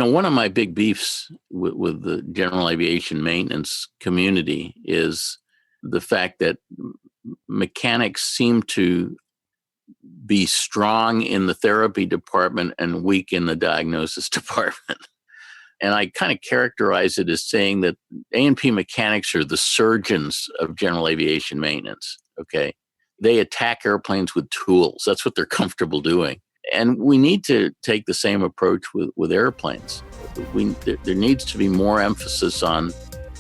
one of my big beefs with the general aviation maintenance community is the fact that mechanics seem to be strong in the therapy department and weak in the diagnosis department. And I kind of characterize it as saying that A&P mechanics are the surgeons of general aviation maintenance, okay? They attack airplanes with tools. That's what they're comfortable doing. And we need to take the same approach with airplanes. There needs to be more emphasis on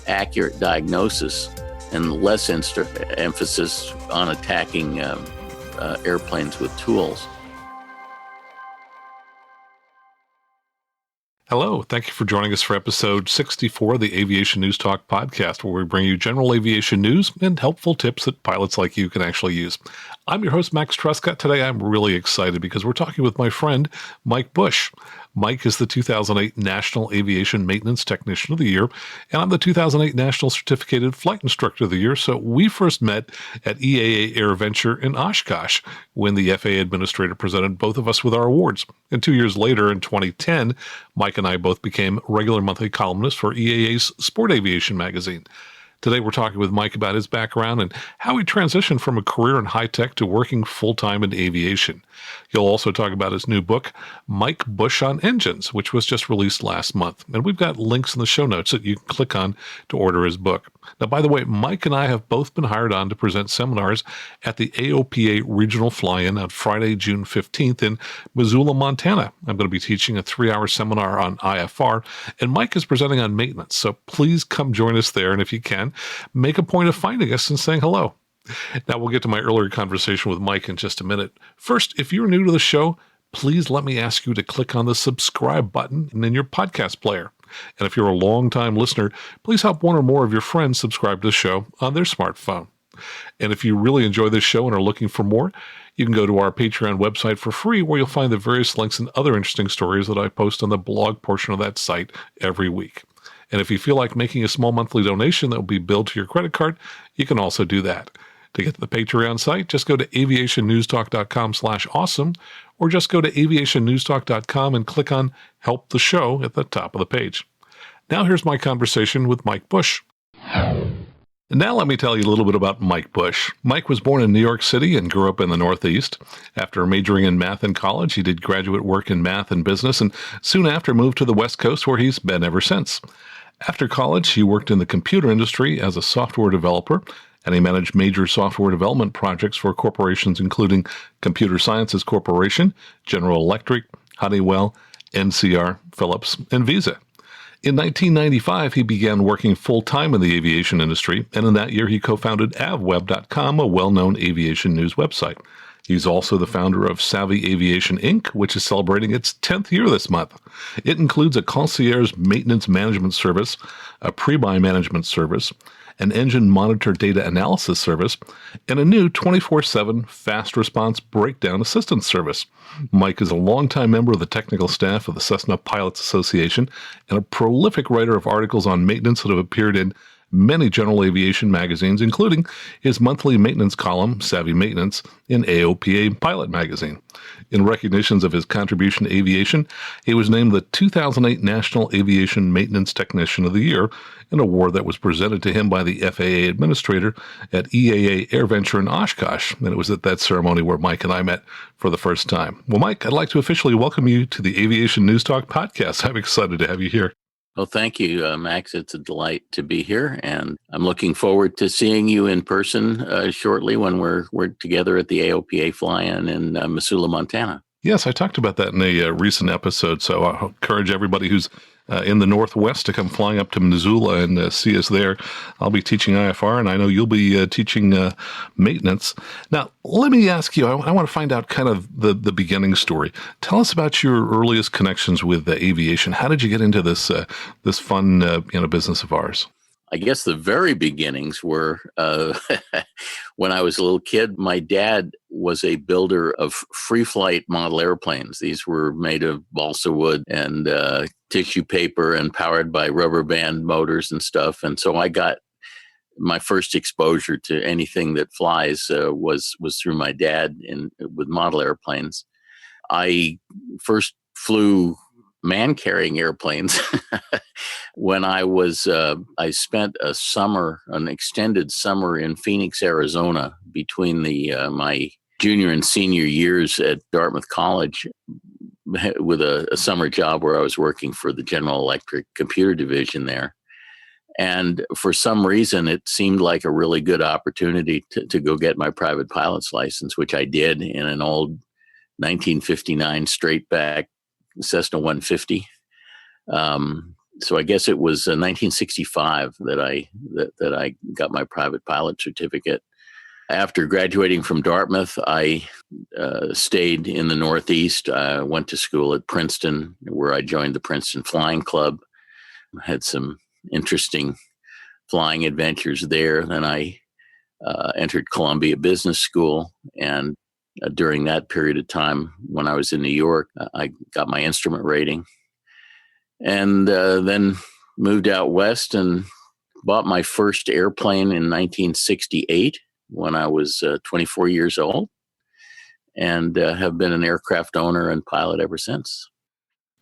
accurate diagnosis and less emphasis on attacking airplanes with tools. Hello, thank you for joining us for episode 64 of the Aviation News Talk podcast, where we bring you general aviation news and helpful tips that pilots like you can actually use. I'm your host, Max Trescott. Today, I'm really excited because we're talking with my friend, Mike Busch. Mike is the 2008 National Aviation Maintenance Technician of the Year, and I'm the 2008 National Certificated Flight Instructor of the Year. So we first met at EAA AirVenture in Oshkosh when the FAA administrator presented both of us with our awards. And 2 years later, in 2010, Mike and I both became regular monthly columnists for EAA's Sport Aviation magazine. Today, we're talking with Mike about his background and how he transitioned from a career in high-tech to working full-time in aviation. He'll also talk about his new book, Mike Busch on Engines, which was just released last month. And we've got links in the show notes that you can click on to order his book. Now, by the way, Mike and I have both been hired on to present seminars at the AOPA Regional Fly-In on Friday, June 15th in Missoula, Montana. I'm going to be teaching a 3-hour seminar on IFR, and Mike is presenting on maintenance. So please come join us there, and if you can, make a point of finding us and saying hello. Now, we'll get to my earlier conversation with Mike in just a minute. First, if you're new to the show, please let me ask you to click on the subscribe button in your podcast player. And if you're a long-time listener, please help one or more of your friends subscribe to the show on their smartphone. And if you really enjoy this show and are looking for more, you can go to our Patreon website for free, where you'll find the various links and other interesting stories that I post on the blog portion of that site every week. And if you feel like making a small monthly donation that will be billed to your credit card, you can also do that. To get to the Patreon site, just go to aviationnewstalk.com/awesome, or just go to aviationnewstalk.com and click on Help the Show at the top of the page. Now here's my conversation with Mike Busch. And now let me tell you a little bit about Mike Busch. Mike was born in New York City and grew up in the Northeast. After majoring in math in college, he did graduate work in math and business, and soon after moved to the West Coast, where he's been ever since. After college, he worked in the computer industry as a software developer, and he managed major software development projects for corporations including Computer Sciences Corporation, General Electric, Honeywell, NCR, Philips, and Visa. In 1995, he began working full-time in the aviation industry, and in that year he co-founded avweb.com, a well-known aviation news website. He's also the founder of Savvy Aviation, Inc., which is celebrating its 10th year this month. It includes a concierge maintenance management service, a prebuy management service, an engine monitor data analysis service, and a new 24/7 fast response breakdown assistance service. Mike is a longtime member of the technical staff of the Cessna Pilots Association and a prolific writer of articles on maintenance that have appeared in many general aviation magazines, including his monthly maintenance column, Savvy Maintenance, in AOPA Pilot magazine. In recognitions of his contribution to aviation, he was named the 2008 National Aviation Maintenance Technician of the Year, an award that was presented to him by the FAA administrator at EAA AirVenture in Oshkosh, and it was at that ceremony where Mike and I met for the first time. Well, Mike, I'd like to officially welcome you to the Aviation News Talk podcast. I'm excited to have you here. Well, thank you, Max. It's a delight to be here, and I'm looking forward to seeing you in person shortly when we're together at the AOPA fly-in in Missoula, Montana. Yes, I talked about that in a recent episode, so I encourage everybody who's in the Northwest to come flying up to Missoula and see us there. I'll be teaching IFR, and I know you'll be teaching maintenance. Now, let me ask you, I want to find out kind of the beginning story. Tell us about your earliest connections with aviation. How did you get into this fun business of ours? I guess the very beginnings were when I was a little kid. My dad was a builder of free flight model airplanes. These were made of balsa wood and tissue paper and powered by rubber band motors and stuff. And so I got my first exposure to anything that flies was through my dad with model airplanes. I first flew man-carrying airplanes. When I spent an extended summer in Phoenix, Arizona, between my junior and senior years at Dartmouth College, with a summer job where I was working for the General Electric computer division there. And for some reason, it seemed like a really good opportunity to go get my private pilot's license, which I did in an old 1959 straight back Cessna 150. So I guess it was 1965 that I got my private pilot certificate. After graduating from Dartmouth, I stayed in the Northeast. I went to school at Princeton, where I joined the Princeton Flying Club. Had some interesting flying adventures there. Then I entered Columbia Business School, and during that period of time, when I was in New York, I got my instrument rating, and then moved out west and bought my first airplane in 1968 when I was 24 years old, and have been an aircraft owner and pilot ever since.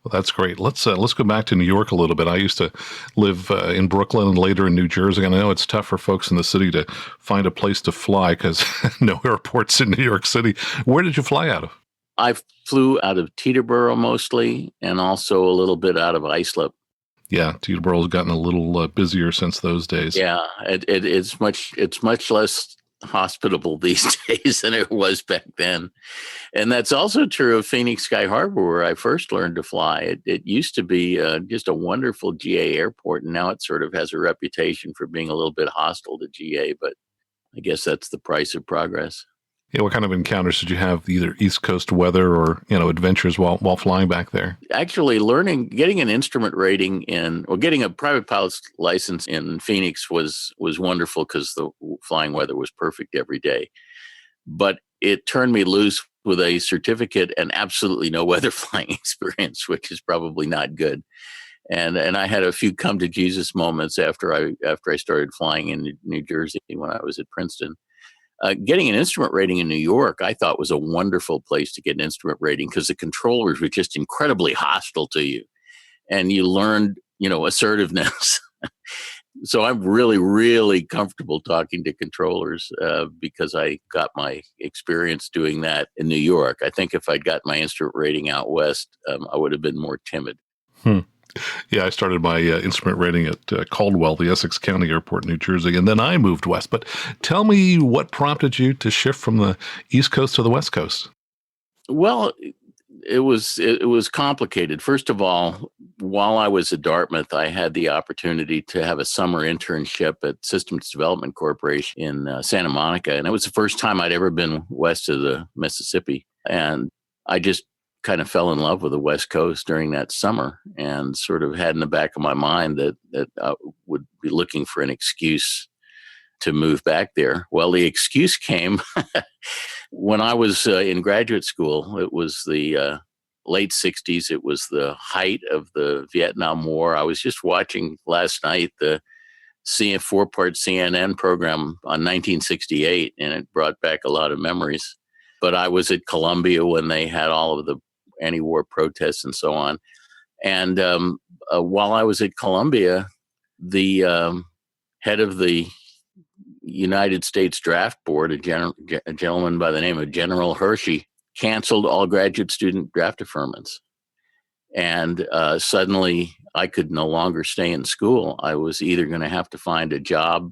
Well, that's great. Let's go back to New York a little bit. I used to live in Brooklyn and later in New Jersey, and I know it's tough for folks in the city to find a place to fly because no airports in New York City. Where did you fly out of? I flew out of Teterboro mostly, and also a little bit out of Islip. Yeah, Teterboro's gotten a little busier since those days. Yeah, it's much less hospitable these days than it was back then. And that's also true of Phoenix Sky Harbor, where I first learned to fly. It used to be just a wonderful GA airport, and now it sort of has a reputation for being a little bit hostile to GA, but I guess that's the price of progress. Yeah, what kind of encounters did you have, either East Coast weather or adventures while flying back there? Actually, getting an instrument rating getting a private pilot's license in Phoenix was wonderful because the flying weather was perfect every day. But it turned me loose with a certificate and absolutely no weather flying experience, which is probably not good. And I had a few come to Jesus moments after I started flying in New Jersey when I was at Princeton. Getting an instrument rating in New York, I thought, was a wonderful place to get an instrument rating because the controllers were just incredibly hostile to you, and you learned, assertiveness. So I'm really, really comfortable talking to controllers because I got my experience doing that in New York. I think if I'd got my instrument rating out west, I would have been more timid. Yeah, I started my instrument rating at Caldwell, the Essex County Airport in New Jersey, and then I moved west. But tell me what prompted you to shift from the East Coast to the West Coast? Well, it was complicated. First of all, while I was at Dartmouth, I had the opportunity to have a summer internship at Systems Development Corporation in Santa Monica, and it was the first time I'd ever been west of the Mississippi. And I just kind of fell in love with the West Coast during that summer, and sort of had in the back of my mind that I would be looking for an excuse to move back there. Well, the excuse came when I was in graduate school. It was the late 60s. It was the height of the Vietnam War. I was just watching last night the four-part CNN program on 1968, and it brought back a lot of memories. But I was at Columbia when they had all of the anti-war protests and so on. And while I was at Columbia, the head of the United States Draft Board, a gentleman by the name of General Hershey, canceled all graduate student draft deferments. And suddenly I could no longer stay in school. I was either going to have to find a job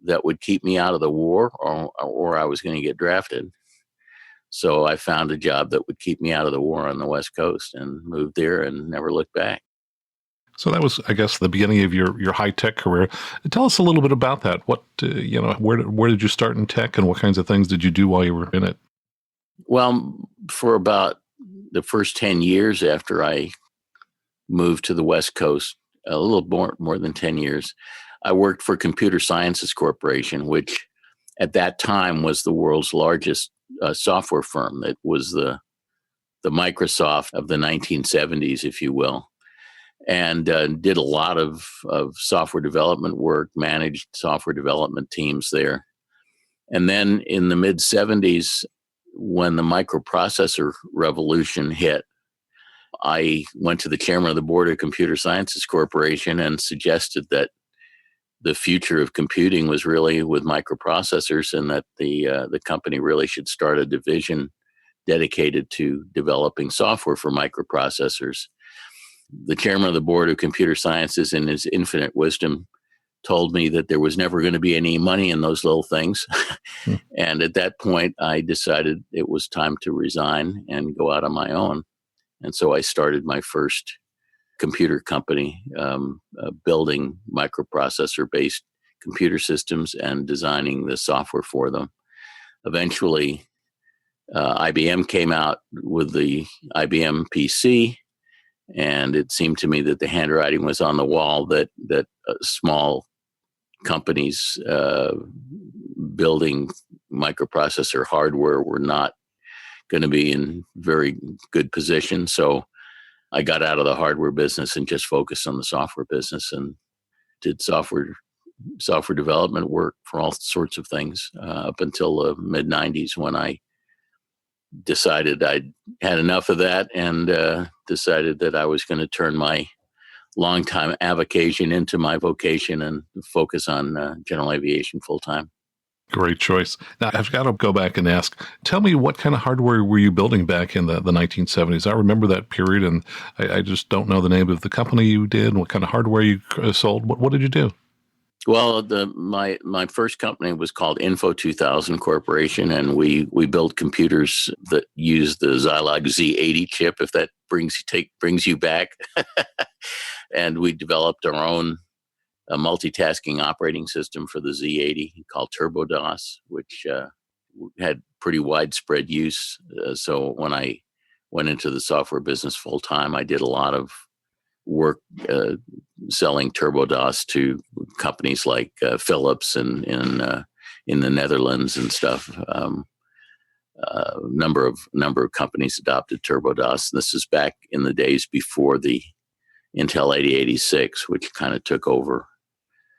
that would keep me out of the war, or I was going to get drafted. So I found a job that would keep me out of the war on the West Coast and moved there and never looked back. So that was, I guess, the beginning of your high-tech career. Tell us a little bit about that. What, where did you start in tech, and what kinds of things did you do while you were in it? Well, for about the first 10 years after I moved to the West Coast, a little more than 10 years, I worked for Computer Sciences Corporation, which at that time was the world's largest software firm. It was the Microsoft of the 1970s, if you will, and did a lot of software development work, managed software development teams there. And then in the mid 70s, when the microprocessor revolution hit, I went to the chairman of the board of Computer Sciences Corporation and suggested that the future of computing was really with microprocessors, and that the company really should start a division dedicated to developing software for microprocessors. The chairman of the board of Computer Sciences, in his infinite wisdom, told me that there was never going to be any money in those little things. Hmm. And at that point, I decided it was time to resign and go out on my own. And so I started my first computer company, building microprocessor-based computer systems and designing the software for them. Eventually, IBM came out with the IBM PC, and it seemed to me that the handwriting was on the wall that small companies building microprocessor hardware were not going to be in very good position. So I got out of the hardware business and just focused on the software business, and did software development work for all sorts of things up until the mid 90s, when I decided I'd had enough of that, and decided that I was going to turn my longtime avocation into my vocation and focus on general aviation full time. Great choice. Now, I've got to go back and ask, tell me, what kind of hardware were you building back in the 1970s? I remember that period, and I just don't know the name of the company you did and what kind of hardware you sold. What did you do? Well, my first company was called Info 2000 Corporation, and we built computers that use the Zilog Z80 chip, if that brings you back. And we developed our own multitasking operating system for the Z80 called TurboDOS, which had pretty widespread use. So when I went into the software business full time, I did a lot of work selling TurboDOS to companies like Philips and in the Netherlands and stuff. Number of companies adopted TurboDOS. This is back in the days before the Intel 8086, which kind of took over.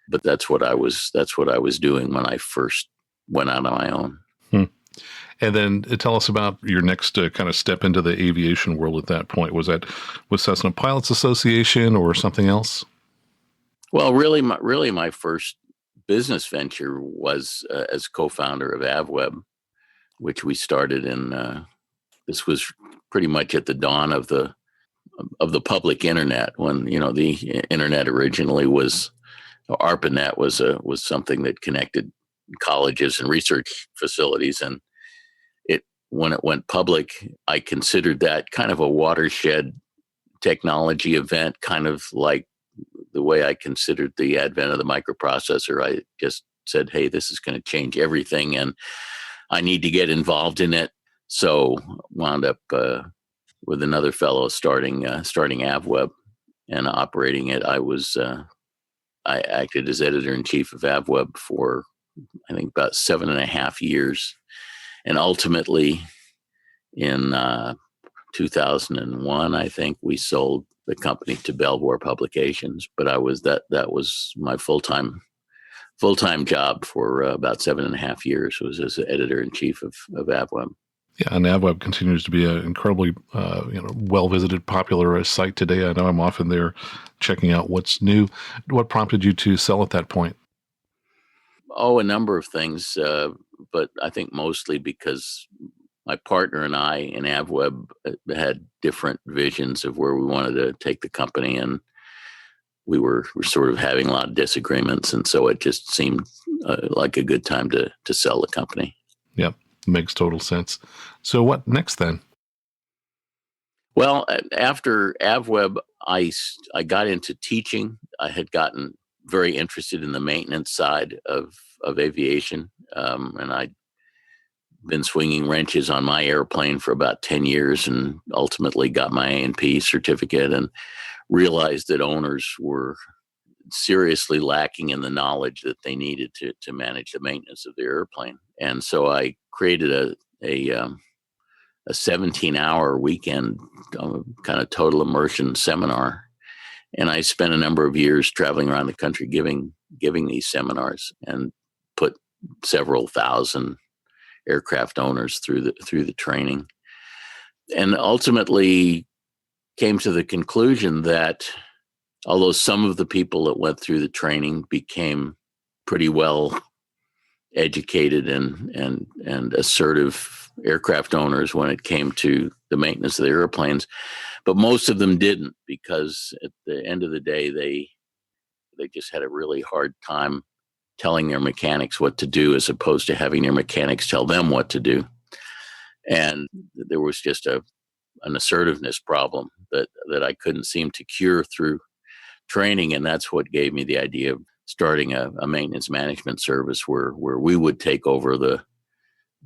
But that's what I was doing when I first went out on my own. And then tell us about your next kind of step into the aviation world at that point. Was that with Cessna Pilots Association or something else? Well, really my first business venture was as co-founder of AvWeb, which we started in. This was pretty much at the dawn of the public internet, when the internet originally was. ARPANET was something that connected colleges and research facilities, and when it went public, I considered that kind of a watershed technology event, kind of like the way I considered the advent of the microprocessor. I just said, hey, this is going to change everything, and I need to get involved in it. So wound up with another fellow starting AvWeb and operating it. I acted as editor-in-chief of AvWeb for, I think, about 7.5 years. And ultimately, in 2001, I think, we sold the company to Belvoir Publications. But that was my full-time job for about 7.5 years, was as editor-in-chief of AvWeb. Yeah, and AvWeb continues to be an incredibly well-visited, popular site today. I know I'm often there checking out what's new. What prompted you to sell at that point? Oh, a number of things, but I think mostly because my partner and I in AvWeb had different visions of where we wanted to take the company, and we were sort of having a lot of disagreements, and so it just seemed like a good time to sell the company. Yep. Makes total sense. So what next then? Well, after AvWeb, I got into teaching. I had gotten very interested in the maintenance side of aviation, and I'd been swinging wrenches on my airplane for about 10 years, and ultimately got my A&P certificate, and realized that owners were seriously lacking in the knowledge that they needed to manage the maintenance of their airplane. And so I created a 17-hour weekend kind of total immersion seminar. And I spent a number of years traveling around the country giving these seminars, and put several thousand aircraft owners through the training. And ultimately, came to the conclusion that although some of the people that went through the training became pretty well educated and assertive aircraft owners when it came to the maintenance of the airplanes, but most of them didn't, because at the end of the day, they just had a really hard time telling their mechanics what to do, as opposed to having their mechanics tell them what to do. And there was just an assertiveness problem that I couldn't seem to cure through training. And that's what gave me the idea of starting a maintenance management service where we would take over the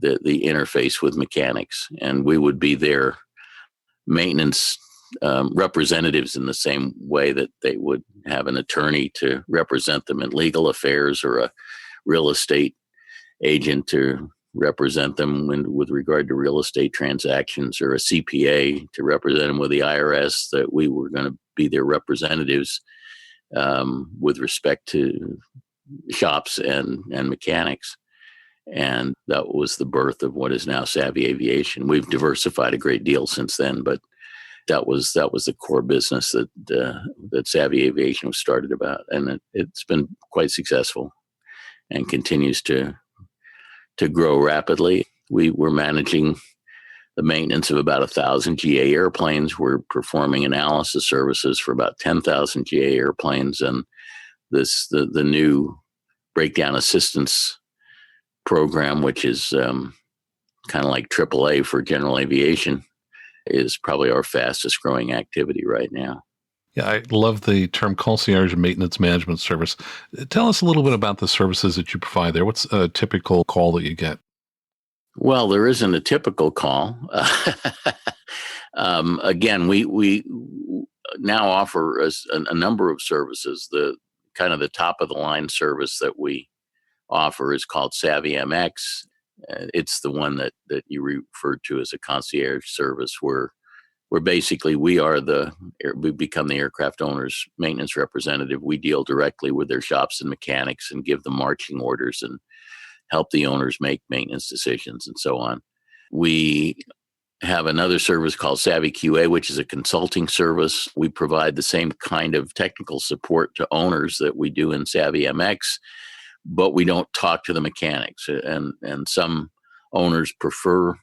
interface with mechanics, and we would be their maintenance representatives in the same way that they would have an attorney to represent them in legal affairs, or a real estate agent to represent them with regard to real estate transactions, or a CPA to represent them with the IRS. That we were going to be their representatives with respect to shops and mechanics. And that was the birth of what is now Savvy Aviation. We've diversified a great deal since then, but that was the core business that Savvy Aviation was started about, and it's been quite successful and continues to grow rapidly. We're managing the maintenance of about 1,000 GA airplanes. We're performing analysis services for about 10,000 GA airplanes, and the new breakdown assistance program, which is kind of like AAA for General Aviation, is probably our fastest growing activity right now. Yeah, I love the term concierge maintenance management service. Tell us a little bit about the services that you provide there. What's a typical call that you get? Well, there isn't a typical call. Again, we now offer a number of services. The kind of the top of the line service that we offer is called Savvy MX. It's the one that you referred to as a concierge service, where basically we become the aircraft owner's maintenance representative. We deal directly with their shops and mechanics and give them marching orders and help the owners make maintenance decisions and so on. We have another service called Savvy QA, which is a consulting service. We provide the same kind of technical support to owners that we do in Savvy MX, but we don't talk to the mechanics. And some owners prefer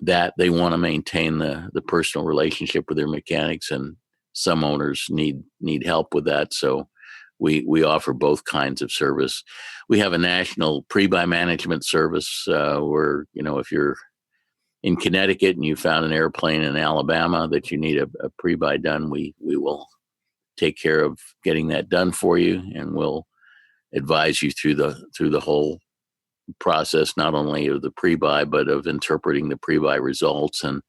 that. They want to maintain the personal relationship with their mechanics, and some owners need help with that. So we offer both kinds of service. We have a national prebuy management service where, if you're in Connecticut and you found an airplane in Alabama that you need a prebuy done, we will take care of getting that done for you, and we'll advise you through the whole process, not only of the prebuy, but of interpreting the prebuy results and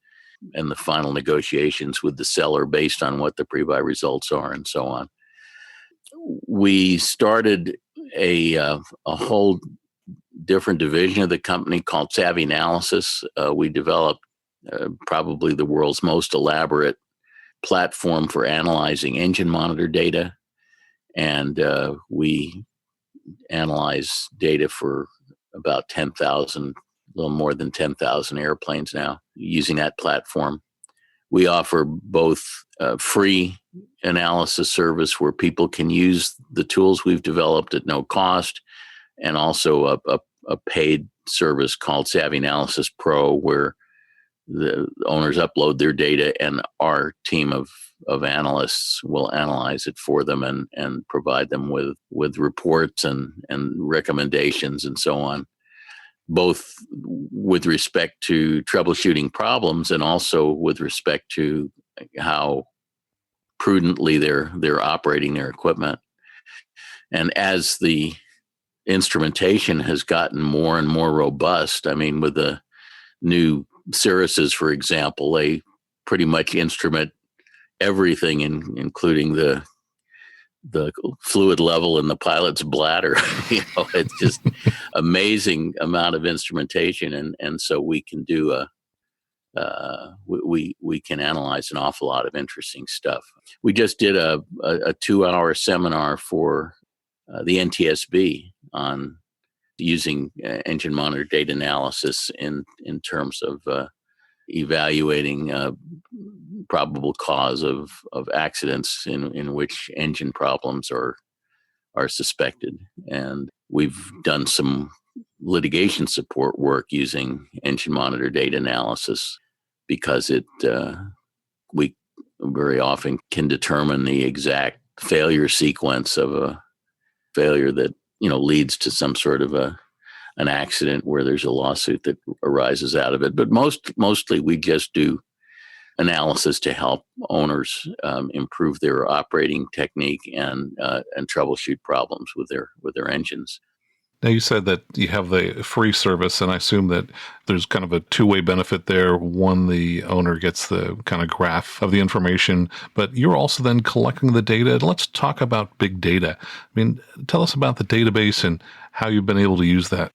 the final negotiations with the seller based on what the prebuy results are, and so on. We started a whole different division of the company called Savvy Analysis. We developed probably the world's most elaborate platform for analyzing engine monitor data, and we analyze data for about 10,000, a little more than 10,000 airplanes now using that platform. We offer both free analysis service where people can use the tools we've developed at no cost, and also a paid service called Savvy Analysis Pro, where the owners upload their data and our team of analysts will analyze it for them and provide them with reports and recommendations and so on, both with respect to troubleshooting problems and also with respect to how prudently they're operating their equipment. And as the instrumentation has gotten more and more robust, I mean, with the new Cirruses, for example, they pretty much instrument everything, including the fluid level in the pilot's bladder. It's just amazing amount of instrumentation, and so we can do we can analyze an awful lot of interesting stuff. We just did a 2-hour seminar for the NTSB on using engine monitor data analysis in terms of evaluating probable cause of accidents in which engine problems are suspected. And we've done some litigation support work using engine monitor data analysis because we very often can determine the exact failure sequence of a failure that leads to some sort of an accident where there's a lawsuit that arises out of it. But mostly we just do analysis to help owners improve their operating technique and troubleshoot problems with their engines. Now, you said that you have the free service, and I assume that there's kind of a two-way benefit there. One, the owner gets the kind of graph of the information, but you're also then collecting the data. And let's talk about big data. I mean, tell us about the database and how you've been able to use that.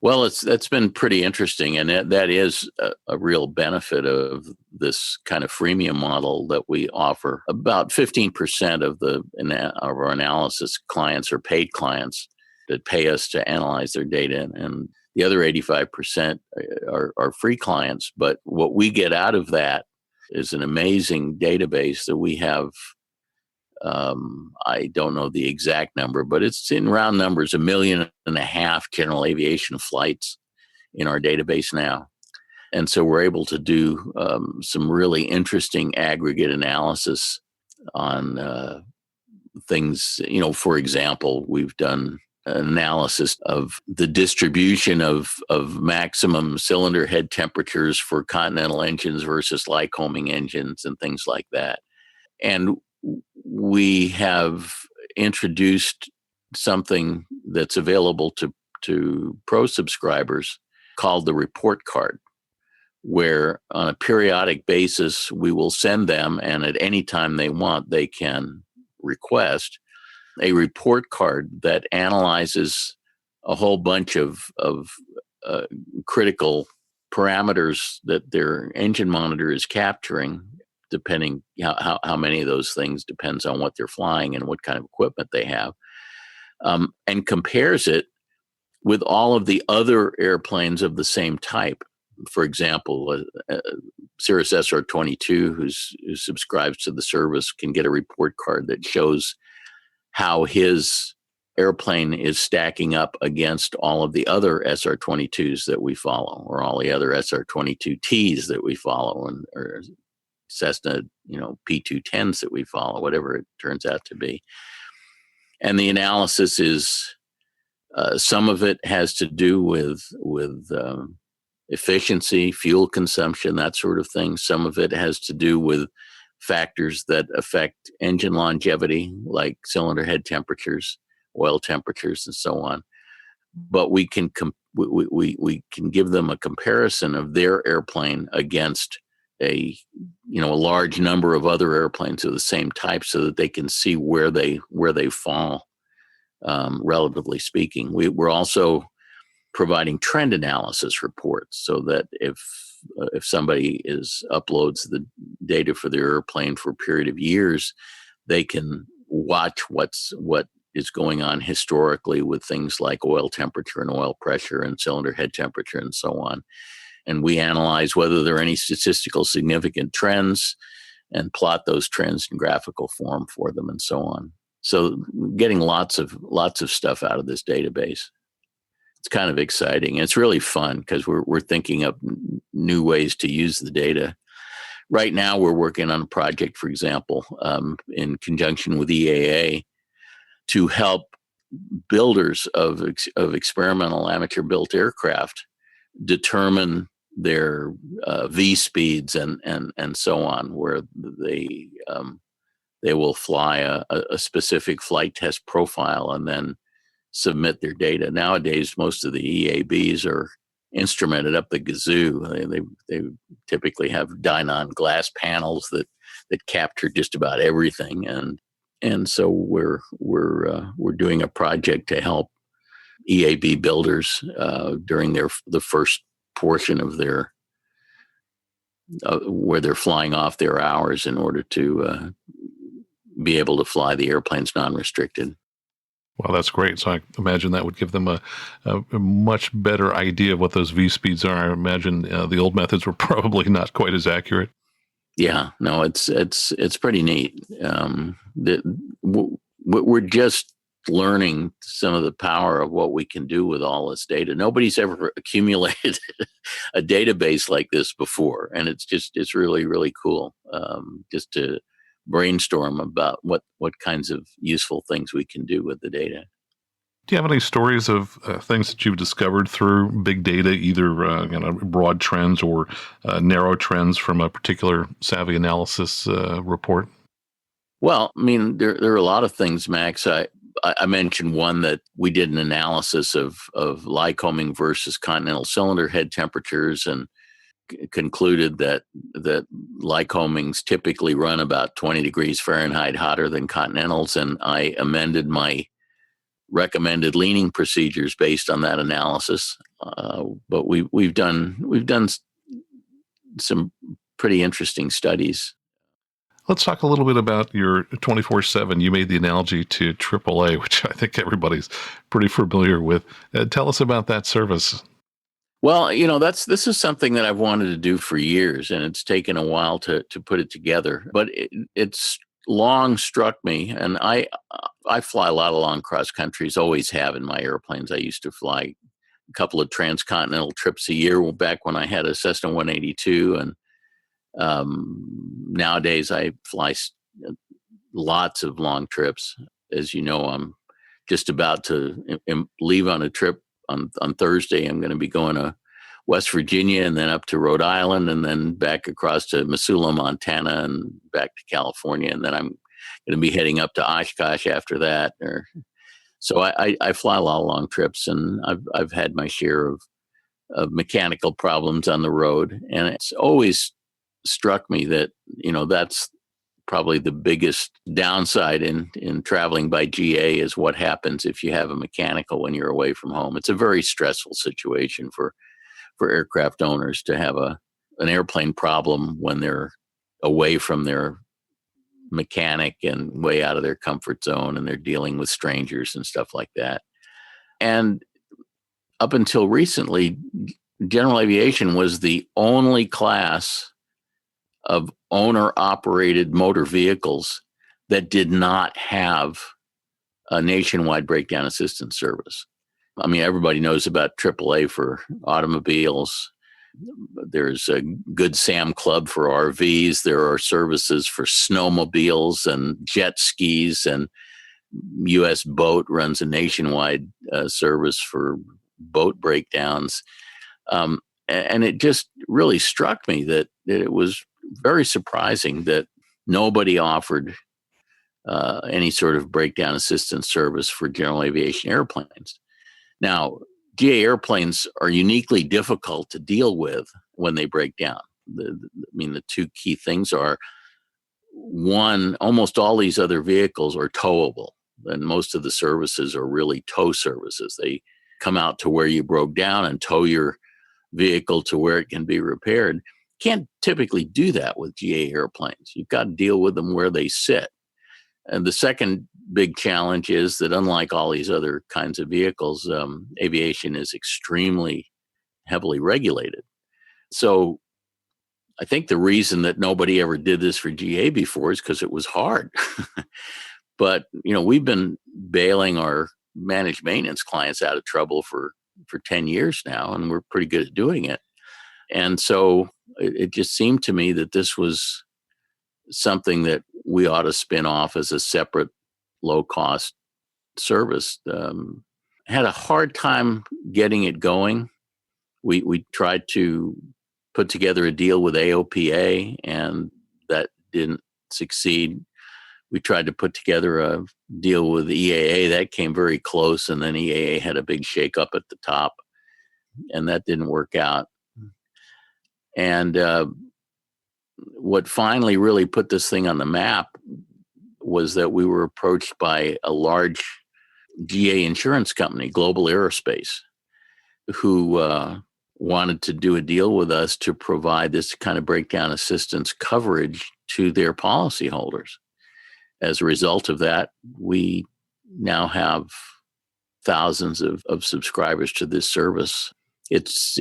Well, that's been pretty interesting, and that is a real benefit of this kind of freemium model that we offer. About 15% of our analysis clients are paid clients that pay us to analyze their data, and the other 85% are free clients. But what we get out of that is an amazing database that we have. I don't know the exact number, but it's in round numbers, 1.5 million general aviation flights in our database now. And so we're able to do some really interesting aggregate analysis on things. For example, we've done an analysis of the distribution of maximum cylinder head temperatures for Continental engines versus Lycoming engines and things like that. And we have introduced something that's available to pro subscribers called the report card, where on a periodic basis we will send them, and at any time they want, they can request a report card that analyzes a whole bunch of critical parameters that their engine monitor is capturing, depending how many of those things depends on what they're flying and what kind of equipment they have, and compares it with all of the other airplanes of the same type. For example, Cirrus SR-22, who subscribes to the service, can get a report card that shows how his airplane is stacking up against all of the other SR-22s that we follow, or all the other SR-22Ts that we follow, or Cessna, P210s that we follow, whatever it turns out to be. And the analysis is, some of it has to do with efficiency, fuel consumption, that sort of thing. Some of it has to do with factors that affect engine longevity, like cylinder head temperatures, oil temperatures, and so on. But we can we can give them a comparison of their airplane against a large number of other airplanes of the same type, so that they can see where they fall, relatively speaking. We're also providing trend analysis reports, so that if somebody uploads the data for their airplane for a period of years, they can watch what is going on historically with things like oil temperature and oil pressure and cylinder head temperature and so on. And we analyze whether there are any statistical significant trends and plot those trends in graphical form for them and so on. So getting lots of stuff out of this database. It's kind of exciting. It's really fun because we're thinking up new ways to use the data. Right now, we're working on a project, for example, in conjunction with EAA, to help builders of experimental amateur-built aircraft determine their V speeds and so on, where they will fly a specific flight test profile and then submit their data. Nowadays, most of the EABs are instrumented up the gazoo. They typically have Dynon glass panels that capture just about everything, and so we're doing a project to help EAB builders during the first portion of their where they're flying off their hours in order to be able to fly the airplanes non-restricted. Well, that's great. So I imagine that would give them a much better idea of what those V speeds are. I imagine the old methods were probably not quite as accurate. Yeah, no, it's pretty neat. We're just learning some of the power of what we can do with all this data. Nobody's ever accumulated a database like this before, and it's really, really cool just to brainstorm about what kinds of useful things we can do with the data. Do you have any stories of things that you've discovered through big data, either broad trends or narrow trends from a particular Savvy analysis report? Well, I mean, there are a lot of things, Max. I mentioned one that we did an analysis of Lycoming versus continental cylinder head temperatures, and concluded that Lycomings typically run about 20 degrees Fahrenheit hotter than continentals, and I amended my recommended leaning procedures based on that analysis. But we've done some pretty interesting studies. Let's talk a little bit about your 24/7. You made the analogy to AAA, which I think everybody's pretty familiar with. Tell us about that service. Well, this is something that I've wanted to do for years, and it's taken a while to put it together. But it's long struck me, and I fly a lot of long cross countries, always have in my airplanes. I used to fly a couple of transcontinental trips a year back when I had a Cessna 182, and nowadays I fly lots of long trips. As you know, I'm just about to leave on a trip on Thursday. I'm going to be going to West Virginia and then up to Rhode Island and then back across to Missoula, Montana, and back to California. And then I'm going to be heading up to Oshkosh after that. So I fly a lot of long trips, and I've had my share of mechanical problems on the road. And it's always struck me that, that's probably the biggest downside in traveling by GA is what happens if you have a mechanical when you're away from home. It's a very stressful situation for aircraft owners to have an airplane problem when they're away from their mechanic and way out of their comfort zone, and they're dealing with strangers and stuff like that. And up until recently, General Aviation was the only class of owner-operated motor vehicles that did not have a nationwide breakdown assistance service. I mean, everybody knows about AAA for automobiles. There's a Good Sam Club for RVs. There are services for snowmobiles and jet skis, and U.S. Boat runs a nationwide service for boat breakdowns. And it just really struck me that it was very surprising that nobody offered any sort of breakdown assistance service for general aviation airplanes. Now, GA airplanes are uniquely difficult to deal with when they break down. The two key things are, one, almost all these other vehicles are towable, and most of the services are really tow services. They come out to where you broke down and tow your vehicle to where it can be repaired. Can't typically do that with GA airplanes. You've got to deal with them where they sit. And the second big challenge is that unlike all these other kinds of vehicles, aviation is extremely heavily regulated. So I think the reason that nobody ever did this for GA before is because it was hard. But, we've been bailing our managed maintenance clients out of trouble for 10 years now, and we're pretty good at doing it. And so it just seemed to me that this was something that we ought to spin off as a separate low-cost service. Had a hard time getting it going. We tried to put together a deal with AOPA, and that didn't succeed. We tried to put together a deal with EAA. That came very close, and then EAA had a big shakeup at the top, and that didn't work out. And what finally really put this thing on the map was that we were approached by a large GA insurance company, Global Aerospace, who wanted to do a deal with us to provide this kind of breakdown assistance coverage to their policyholders. As a result of that, we now have thousands of subscribers to this service. It's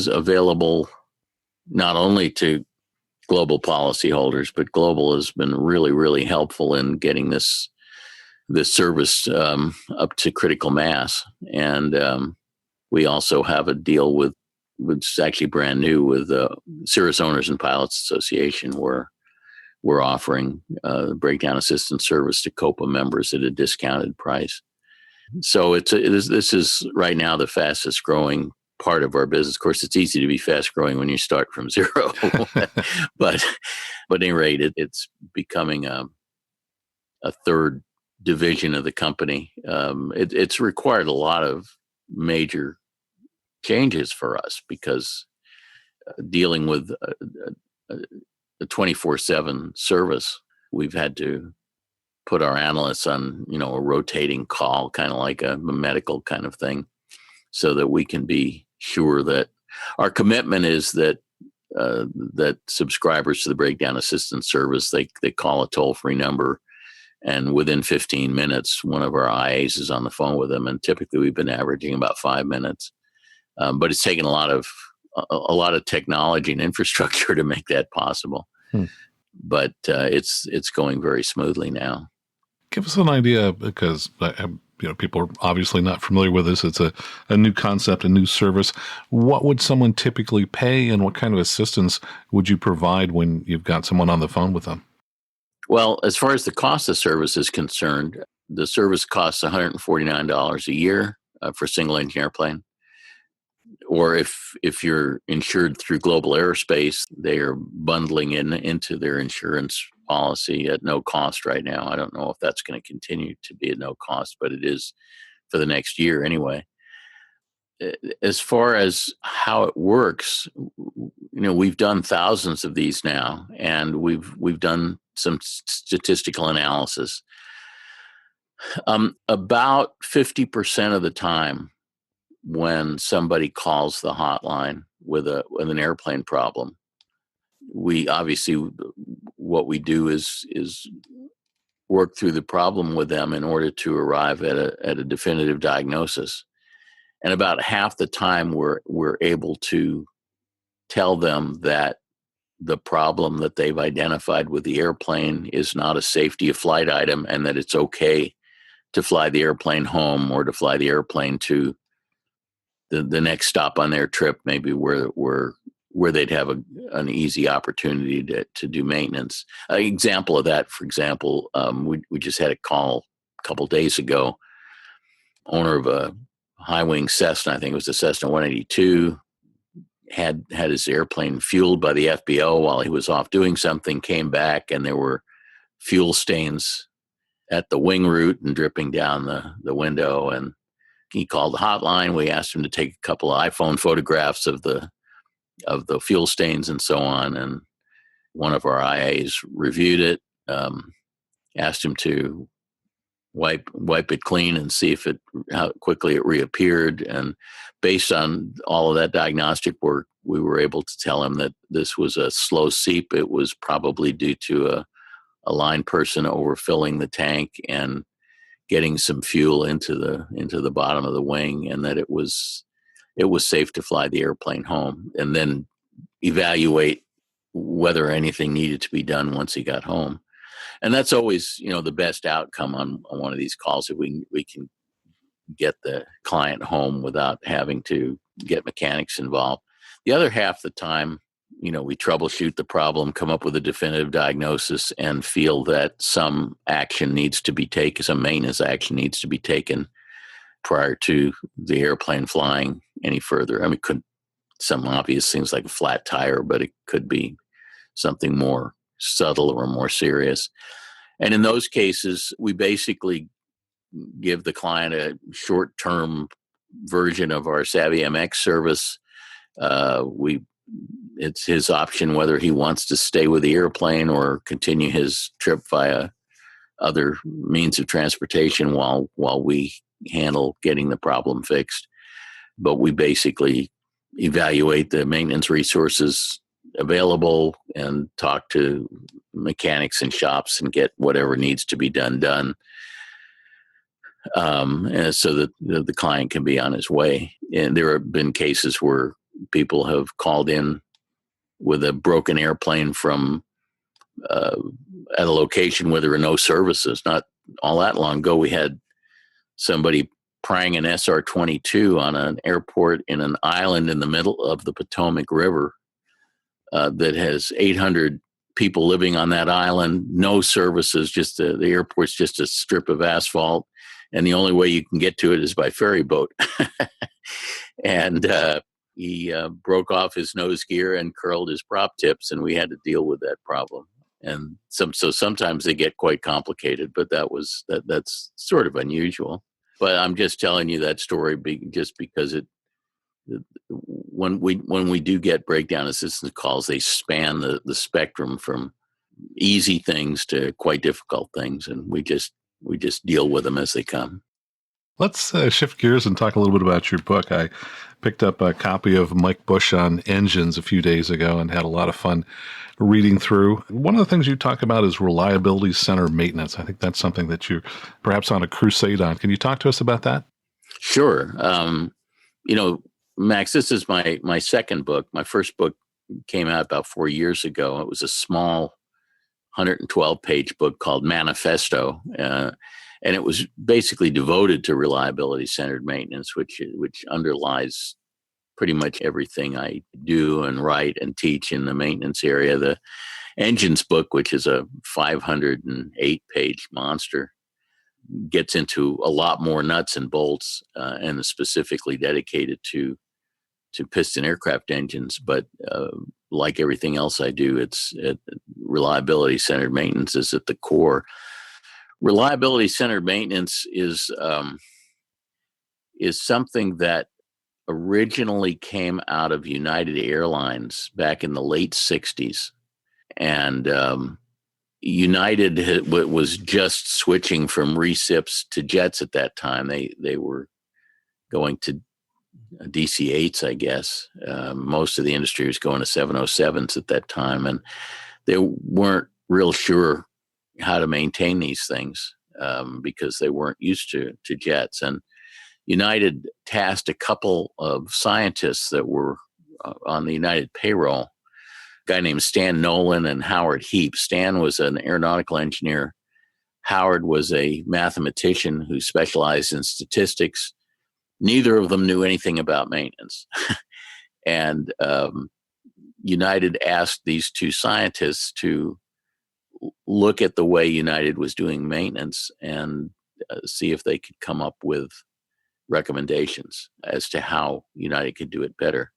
available not only to global policyholders, but global has been really, really helpful in getting this service up to critical mass. And we also have a deal with, which is actually brand new, with Cirrus Owners and Pilots Association, where we're offering breakdown assistance service to COPA members at a discounted price. So this is right now the fastest growing part of our business. Of course, it's easy to be fast growing when you start from zero, but at any rate, it's becoming a third division of the company. It's required a lot of major changes for us, because dealing with a 24/7 service, we've had to put our analysts on, a rotating call, kind of like a medical kind of thing, so that we can be sure that our commitment is that that subscribers to the breakdown assistance service, they call a toll-free number, and within 15 minutes, one of our IAs is on the phone with them. And typically we've been averaging about 5 minutes. But it's taken a lot of technology and infrastructure to make that possible. But it's going very smoothly now. Give us an idea, because people are obviously not familiar with this. It's a new concept, a new service. What would someone typically pay, and what kind of assistance would you provide when you've got someone on the phone with them? Well, as far as the cost of service is concerned, the service costs $149 a year for a single engine airplane. Or if you're insured through Global Aerospace, they are bundling into their insurance policy at no cost right now. I don't know if that's going to continue to be at no cost, but it is for the next year anyway. As far as how it works, we've done thousands of these now, and we've done some statistical analysis. About 50% of the time, when somebody calls the hotline with an airplane problem, we obviously, what we do is work through the problem with them in order to arrive at a definitive diagnosis. And about half the time we're able to tell them that the problem that they've identified with the airplane is not a safety of flight item, and that it's okay to fly the airplane home, or to fly the airplane to the next stop on their trip, maybe where they'd have an easy opportunity to do maintenance. An example of that, for example, we just had a call a couple days ago. Owner of a high-wing Cessna, I think it was the Cessna 182, had his airplane fueled by the FBO while he was off doing something, came back, and there were fuel stains at the wing root and dripping down the window. And he called the hotline. We asked him to take a couple of iPhone photographs of the fuel stains and so on. And one of our IAs reviewed it, asked him to wipe it clean and see how quickly it reappeared. And based on all of that diagnostic work, we were able to tell him that this was a slow seep. It was probably due to a line person overfilling the tank and getting some fuel into the bottom of the wing, and that it was safe to fly the airplane home, and then evaluate whether anything needed to be done once he got home. And that's always, the best outcome on one of these calls, if we can get the client home without having to get mechanics involved. The other half the time, we troubleshoot the problem, come up with a definitive diagnosis, and feel that some action needs to be taken, some maintenance action needs to be taken prior to the airplane flying any further. I mean, some obvious things like a flat tire, but it could be something more subtle or more serious. And in those cases, we basically give the client a short-term version of our Savvy MX service. It's his option whether he wants to stay with the airplane or continue his trip via other means of transportation while we handle getting the problem fixed. But we basically evaluate the maintenance resources available and talk to mechanics and shops and get whatever needs to be done. and so that the client can be on his way. And there have been cases where people have called in with a broken airplane from at a location where there were no services. Not all that long ago, we had somebody prying an SR-22 on an airport in an island in the middle of the Potomac River that has 800 people living on that island, no services, just the airport's just a strip of asphalt, and the only way you can get to it is by ferry boat. And he broke off his nose gear and curled his prop tips, and we had to deal with that problem. And so sometimes they get quite complicated, but that's sort of unusual. But I'm just telling you that story just because when we do get breakdown assistance calls, they span the spectrum from easy things to quite difficult things, and we just deal with them as they come. Let's shift gears and talk a little bit about your book. I picked up a copy of Mike Busch on engines a few days ago and had a lot of fun reading through. One of the things you talk about is reliability-centered maintenance. I think that's something that you're perhaps on a crusade on. Can you talk to us about that? Sure. Max, this is my second book. My first book came out about 4 years ago. It was a small 112-page book called Manifesto, and it was basically devoted to reliability-centered maintenance, which underlies pretty much everything I do and write and teach in the maintenance area. The engines book, which is a 508-page monster, gets into a lot more nuts and bolts and is specifically dedicated to piston aircraft engines. But like everything else I do, reliability-centered maintenance is at the core. Reliability-centered maintenance is something that originally came out of United Airlines back in the late 60s. And United was just switching from recips to jets at that time. They were going to DC-8s, I guess. Most of the industry was going to 707s at that time, and they weren't real sure how to maintain these things because they weren't used to jets. And United tasked a couple of scientists that were on the United payroll, a guy named Stan Nolan and Howard Heap. Stan was an aeronautical engineer. Howard was a mathematician who specialized in statistics. Neither of them knew anything about maintenance. And United asked these two scientists to look at the way United was doing maintenance and see if they could come up with recommendations as to how United could do it better.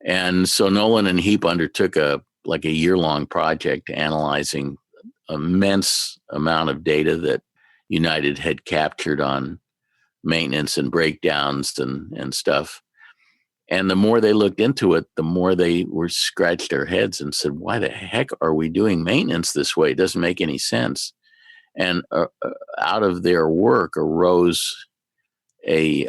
And so Nolan and Heap undertook a year-long project analyzing immense amount of data that United had captured on maintenance and breakdowns and stuff. And the more they looked into it, the more they were scratched their heads and said, why the heck are we doing maintenance this way? It doesn't make any sense. And out of their work arose a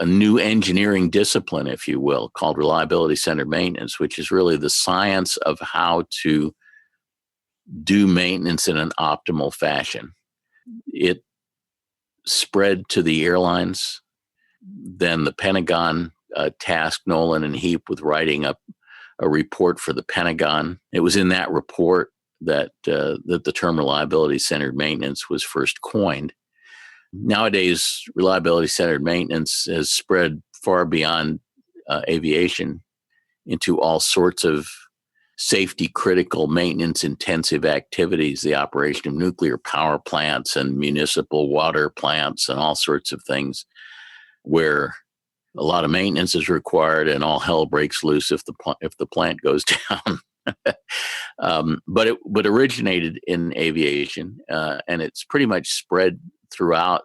new engineering discipline, if you will, called reliability-centered maintenance, which is really the science of how to do maintenance in an optimal fashion. It spread to the airlines. Then the Pentagon tasked Nolan and Heap with writing up a report for the Pentagon. It was in that report that the term reliability-centered maintenance was first coined. Nowadays, reliability-centered maintenance has spread far beyond aviation into all sorts of safety-critical, maintenance-intensive activities, the operation of nuclear power plants and municipal water plants and all sorts of things where a lot of maintenance is required and all hell breaks loose if the plant goes down. But it originated in aviation, and it's pretty much spread throughout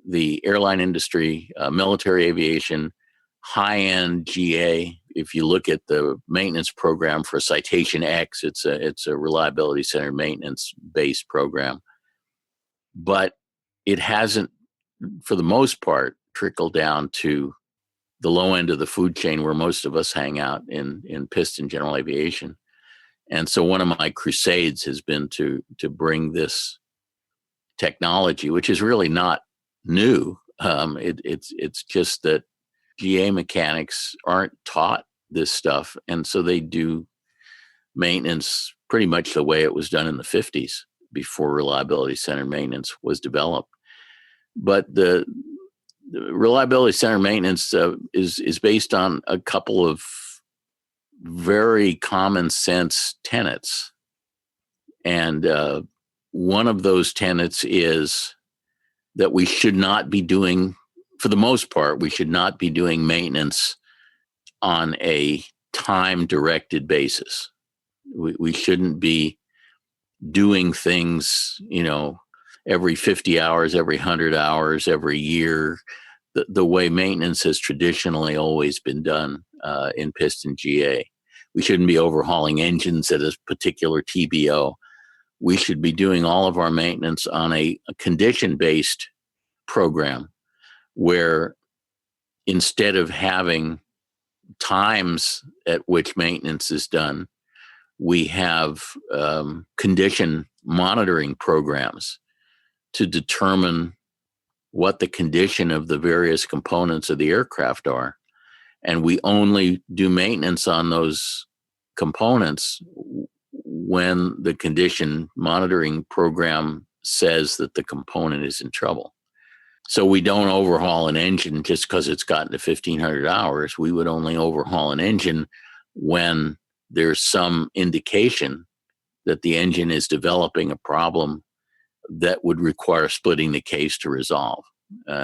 the airline industry, military aviation, high-end GA. If you look at the maintenance program for Citation X, it's a reliability-centered maintenance-based program. But it hasn't, for the most part, trickled down to the low end of the food chain where most of us hang out in piston general aviation. And so one of my crusades has been to bring this technology, which is really not new. It's just that GA mechanics aren't taught this stuff, and so they do maintenance pretty much the way it was done in the 50s before reliability centered maintenance was developed. But the reliability centered maintenance is based on a couple of very common sense tenets, and one of those tenets is that we should not be doing, for the most part, we should not be doing maintenance on a time-directed basis. We shouldn't be doing things, every 50 hours, every 100 hours, every year, the way maintenance has traditionally always been done in piston GA. We shouldn't be overhauling engines at a particular TBO. We should be doing all of our maintenance on a condition-based program where instead of having times at which maintenance is done, we have condition monitoring programs to determine what the condition of the various components of the aircraft are. And we only do maintenance on those components when the condition monitoring program says that the component is in trouble. So we don't overhaul an engine just because it's gotten to 1,500 hours. We would only overhaul an engine when there's some indication that the engine is developing a problem that would require splitting the case to resolve.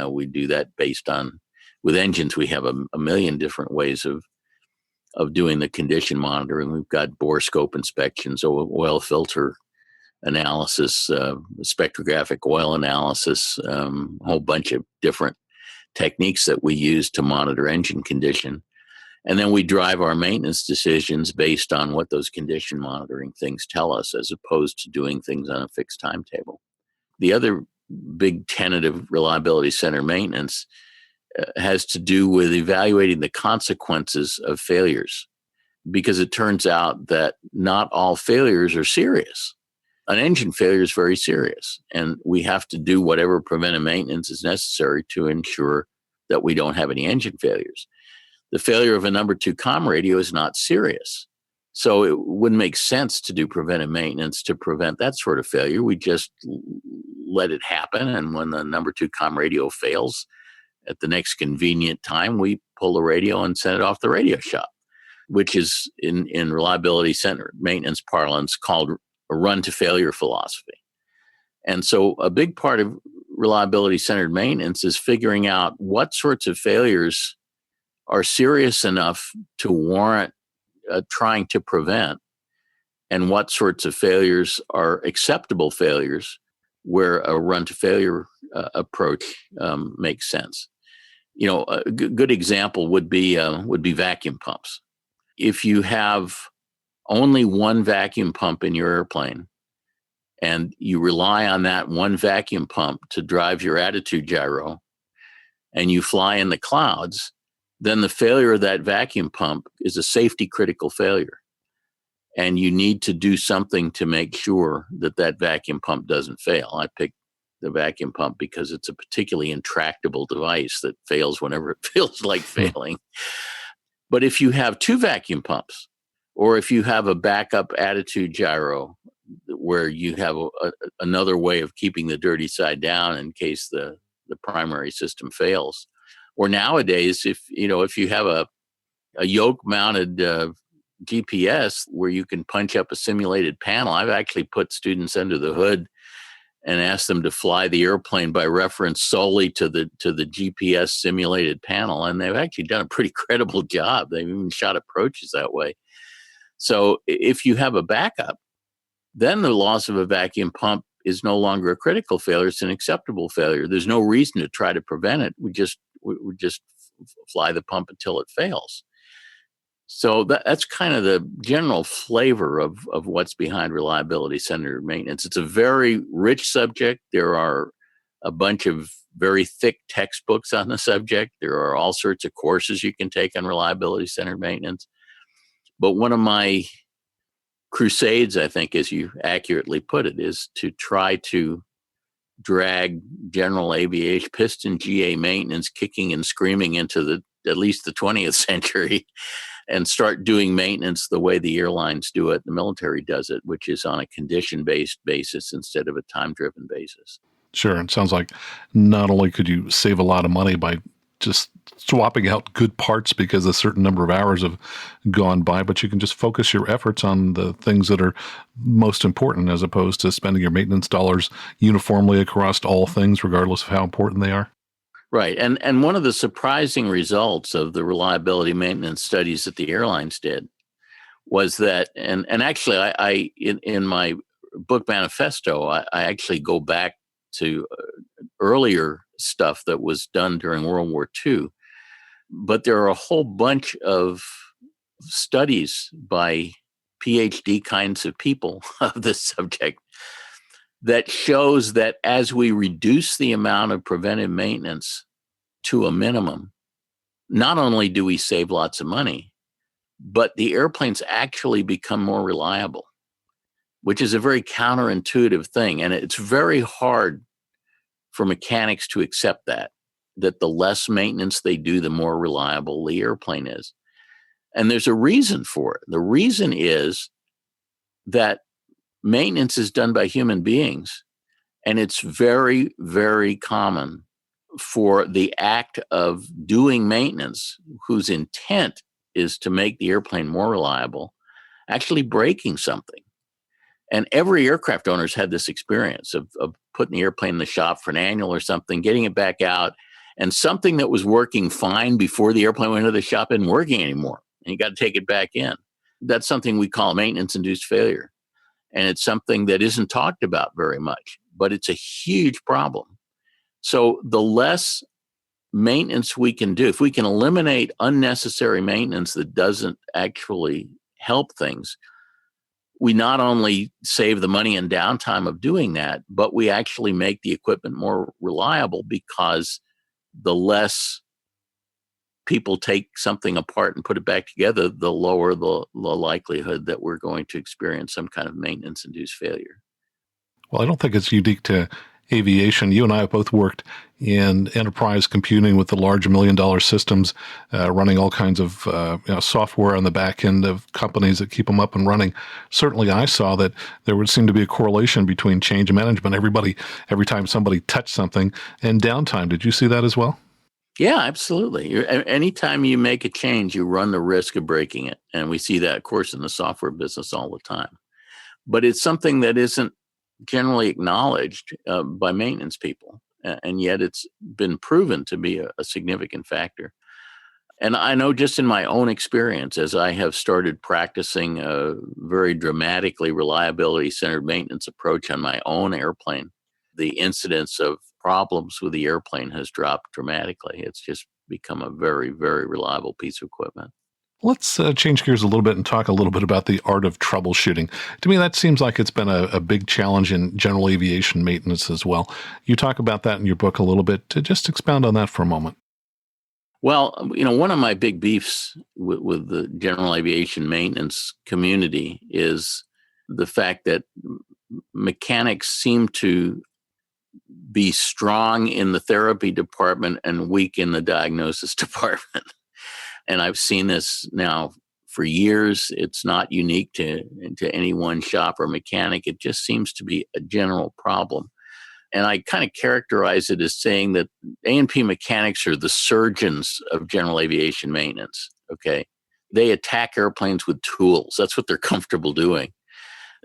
We do that based on, with engines, we have a million different ways of doing the condition monitoring. We've got bore scope inspections, oil filter analysis, spectrographic oil analysis, a whole bunch of different techniques that we use to monitor engine condition. And then we drive our maintenance decisions based on what those condition monitoring things tell us, as opposed to doing things on a fixed timetable. The other big tenet of reliability center maintenance has to do with evaluating the consequences of failures, because it turns out that not all failures are serious. An engine failure is very serious, and we have to do whatever preventive maintenance is necessary to ensure that we don't have any engine failures. The failure of a number 2 comm radio is not serious, so it wouldn't make sense to do preventive maintenance to prevent that sort of failure. We just let it happen, and when the number 2 comm radio fails, at the next convenient time, we pull the radio and send it off the radio shop, which is in reliability center maintenance parlance called a run to failure philosophy. And so a big part of reliability centered maintenance is figuring out what sorts of failures are serious enough to warrant trying to prevent, and what sorts of failures are acceptable failures where a run to failure approach makes sense. A good example would be vacuum pumps. If you have only one vacuum pump in your airplane, and you rely on that one vacuum pump to drive your attitude gyro, and you fly in the clouds, then the failure of that vacuum pump is a safety critical failure. And you need to do something to make sure that that vacuum pump doesn't fail. I picked the vacuum pump because it's a particularly intractable device that fails whenever it feels like failing. But if you have 2 vacuum pumps, or if you have a backup attitude gyro where you have another way of keeping the dirty side down in case the primary system fails, or nowadays, if you have a yoke mounted GPS where you can punch up a simulated panel. I've actually put students under the hood and asked them to fly the airplane by reference solely to the GPS simulated panel, and they've actually done a pretty credible job. They've even shot approaches that way. So if you have a backup, then the loss of a vacuum pump is no longer a critical failure; it's an acceptable failure. There's no reason to try to prevent it. We just fly the pump until it fails. So that's kind of the general flavor of what's behind reliability centered maintenance. It's a very rich subject. There are a bunch of very thick textbooks on the subject. There are all sorts of courses you can take on reliability centered maintenance. But one of my crusades, I think, as you accurately put it, is to try to drag General Aviation, piston GA maintenance kicking and screaming into at least the 20th century and start doing maintenance the way the airlines do it, the military does it, which is on a condition-based basis instead of a time-driven basis. Sure. It sounds like not only could you save a lot of money by just swapping out good parts because a certain number of hours have gone by, but you can just focus your efforts on the things that are most important as opposed to spending your maintenance dollars uniformly across all things, regardless of how important they are. Right. And one of the surprising results of the reliability maintenance studies that the airlines did was that, and actually I in my book Manifesto, I actually go back to earlier stuff that was done during World War II. But there are a whole bunch of studies by PhD kinds of people of this subject that shows that as we reduce the amount of preventive maintenance to a minimum, not only do we save lots of money, but the airplanes actually become more reliable, which is a very counterintuitive thing. And it's very hard for mechanics to accept that the less maintenance they do, the more reliable the airplane is. And there's a reason for it. The reason is that maintenance is done by human beings, and it's very, very common for the act of doing maintenance, whose intent is to make the airplane more reliable, actually breaking something. And every aircraft owner's had this experience of putting the airplane in the shop for an annual or something, getting it back out, and something that was working fine before the airplane went into the shop isn't working anymore. And you got to take it back in. That's something we call maintenance-induced failure. And it's something that isn't talked about very much, but it's a huge problem. So the less maintenance we can do, if we can eliminate unnecessary maintenance that doesn't actually help things, we not only save the money and downtime of doing that, but we actually make the equipment more reliable, because the less people take something apart and put it back together, the lower the likelihood that we're going to experience some kind of maintenance-induced failure. Well, I don't think it's unique to aviation. You and I have both worked in enterprise computing with the large $1 million systems, running all kinds of software on the back end of companies that keep them up and running. Certainly, I saw that there would seem to be a correlation between change management, every time somebody touched something, and downtime. Did you see that as well? Yeah, absolutely. Anytime you make a change, you run the risk of breaking it. And we see that, of course, in the software business all the time. But it's something that isn't generally acknowledged by maintenance people. And yet it's been proven to be a significant factor. And I know just in my own experience, as I have started practicing a very dramatically reliability-centered maintenance approach on my own airplane, the incidence of problems with the airplane has dropped dramatically. It's just become a very, very reliable piece of equipment. Let's change gears a little bit and talk a little bit about the art of troubleshooting. To me, that seems like it's been a big challenge in general aviation maintenance as well. You talk about that in your book a little bit. To just expound on that for a moment. Well, one of my big beefs with the general aviation maintenance community is the fact that mechanics seem to be strong in the therapy department and weak in the diagnosis department. And I've seen this now for years. It's not unique to any one shop or mechanic. It just seems to be a general problem. And I kind of characterize it as saying that A&P mechanics are the surgeons of general aviation maintenance, okay? They attack airplanes with tools. That's what they're comfortable doing.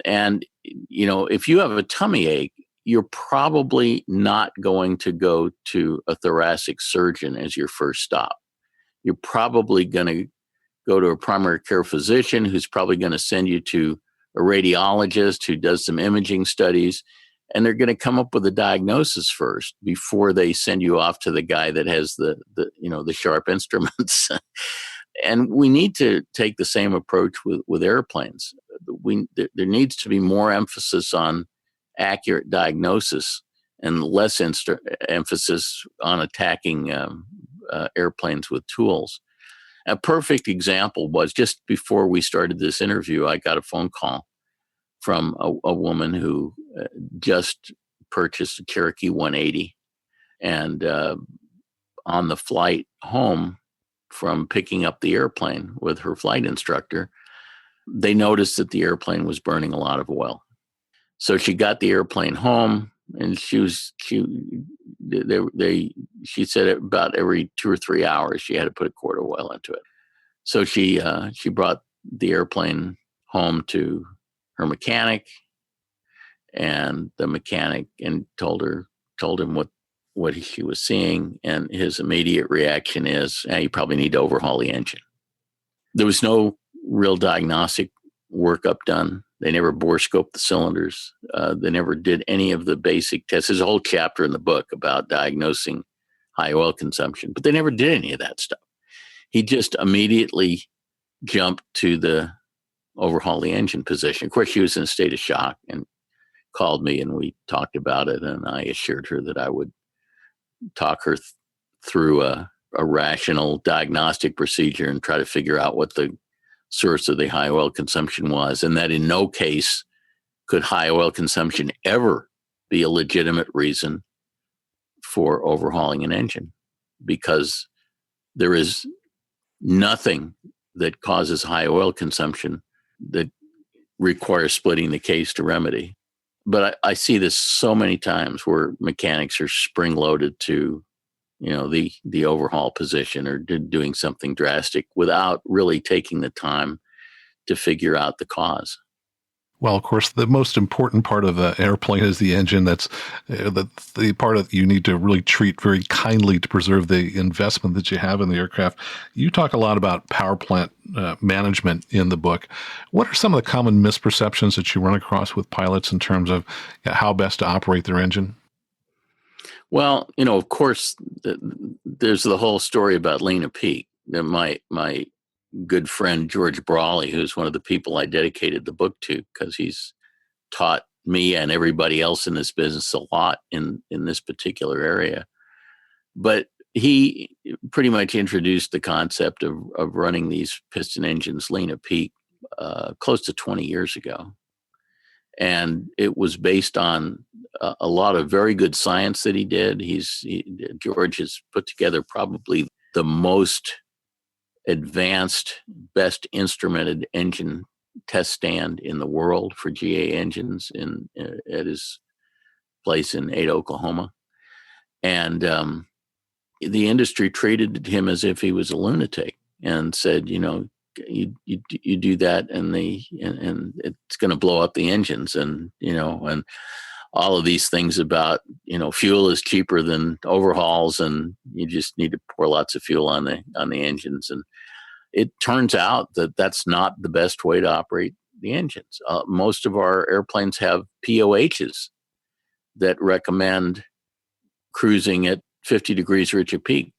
And, if you have a tummy ache, you're probably not going to go to a thoracic surgeon as your first stop. You're probably going to go to a primary care physician who's probably going to send you to a radiologist who does some imaging studies, and they're going to come up with a diagnosis first before they send you off to the guy that has the sharp instruments. And we need to take the same approach with airplanes. There needs to be more emphasis on accurate diagnosis and less emphasis on attacking airplanes with tools. A perfect example was just before we started this interview, I got a phone call from a woman who just purchased a Cherokee 180. And on the flight home from picking up the airplane with her flight instructor, they noticed that the airplane was burning a lot of oil. So she got the airplane home, and she said about every 2 or 3 hours she had to put a quart of oil into it. So she brought the airplane home to her mechanic, and the mechanic told him what she was seeing, and his immediate reaction is, you probably need to overhaul the engine. There was no real diagnostic workup done. They never bore scoped the cylinders. They never did any of the basic tests. There's a whole chapter in the book about diagnosing high oil consumption, but they never did any of that stuff. He just immediately jumped to the overhaul the engine position. Of course, she was in a state of shock and called me, and we talked about it, and I assured her that I would talk her through a rational diagnostic procedure and try to figure out what the source of the high oil consumption was, and that in no case could high oil consumption ever be a legitimate reason for overhauling an engine, because there is nothing that causes high oil consumption that requires splitting the case to remedy. But I see this so many times where mechanics are spring-loaded to, the overhaul position or doing something drastic without really taking the time to figure out the cause. Well, of course, the most important part of an airplane is the engine. That's the part that you need to really treat very kindly to preserve the investment that you have in the aircraft. You talk a lot about power plant management in the book. What are some of the common misperceptions that you run across with pilots in terms of how best to operate their engine? Well, of course, there's the whole story about Lena Peake. My good friend George Brawley, who's one of the people I dedicated the book to, because he's taught me and everybody else in this business a lot in this particular area. But he pretty much introduced the concept of running these piston engines, Lena Peake, close to 20 years ago. And it was based on a lot of very good science that he did. George has put together probably the most advanced, best instrumented engine test stand in the world for GA engines at his place in Ada, Oklahoma. And the industry treated him as if he was a lunatic and said, you do that and it's going to blow up the engines, and all of these things about fuel is cheaper than overhauls, and you just need to pour lots of fuel on the engines. And it turns out that that's not the best way to operate the engines. Most of our airplanes have POHs that recommend cruising at 50 degrees rich of peak.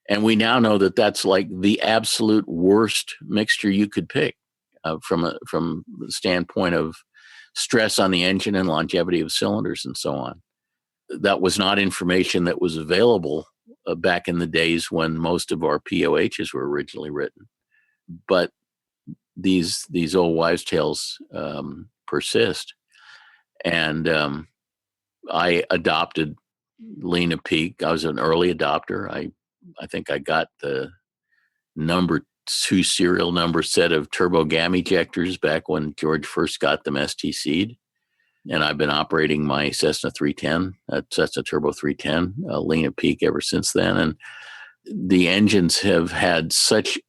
And we now know that that's like the absolute worst mixture you could pick from the standpoint of stress on the engine and longevity of cylinders and so on. That was not information that was available back in the days when most of our POHs were originally written. But these old wives' tales persist. And I adopted Lena Peake. I was an early adopter. I think I got the number 2 serial number set of turbo gam ejectors back when George first got them STC'd. And I've been operating my Cessna 310, Cessna Turbo 310, Lena Peake ever since then. And the engines have had such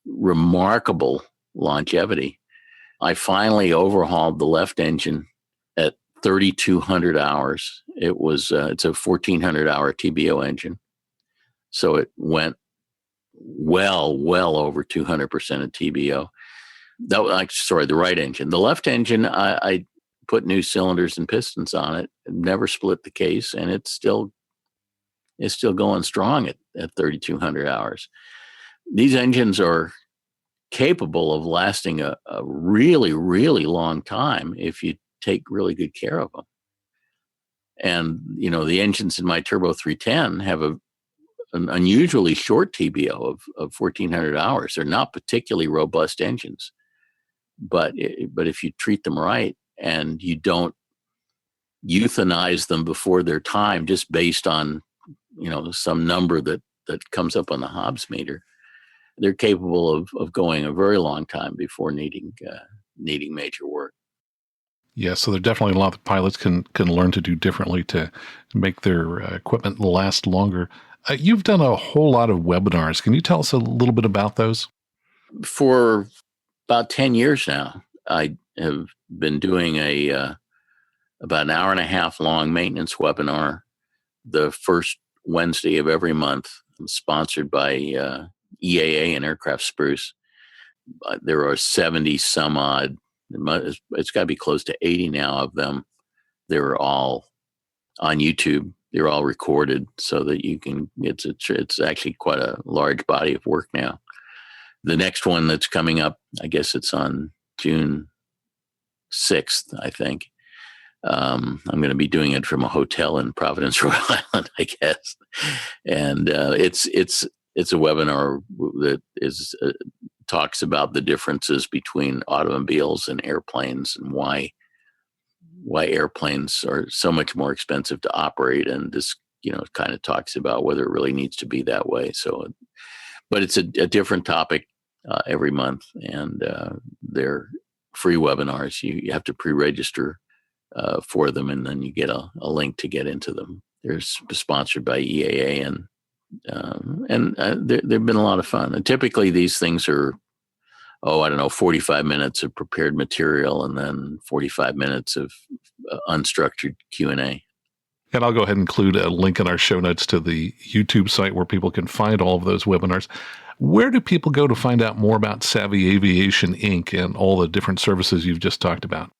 remarkable longevity. I finally overhauled the left engine at 3,200 hours. It's a 1,400-hour TBO engine. So it went well over 200% of TBO. The right engine. The left engine, I put new cylinders and pistons on it, never split the case, and it's still going strong at 3,200 hours. These engines are capable of lasting a really, really long time if you take really good care of them. And, the engines in my Turbo 310 have an unusually short TBO of 1,400 hours. They're not particularly robust engines, but if you treat them right and you don't euthanize them before their time just based on, some number that comes up on the Hobbs meter. They're capable of going a very long time before needing major work. Yeah, so there's definitely a lot that pilots can learn to do differently to make their equipment last longer. You've done a whole lot of webinars. Can you tell us a little bit about those? For about 10 years now, I have been doing about an hour and a half long maintenance webinar the first Wednesday of every month, sponsored by EAA and Aircraft Spruce. There are 70 some odd. It's got to be close to 80 now of them. They're all on YouTube. They're all recorded so that you can. It's actually quite a large body of work now. The next one that's coming up, I guess it's on June 6th, I think. I'm going to be doing it from a hotel in Providence, Rhode Island, I guess. And it's a webinar that talks about the differences between automobiles and airplanes and why airplanes are so much more expensive to operate. And this, kind of talks about whether it really needs to be that way. So, but it's a different topic every month, and they're free webinars. You have to pre-register for them, and then you get a link to get into them. They're sponsored by EAA, and they've been a lot of fun. And typically these things are, 45 minutes of prepared material and then 45 minutes of unstructured Q&A. And I'll go ahead and include a link in our show notes to the YouTube site where people can find all of those webinars. Where do people go to find out more about Savvy Aviation, Inc. and all the different services you've just talked about?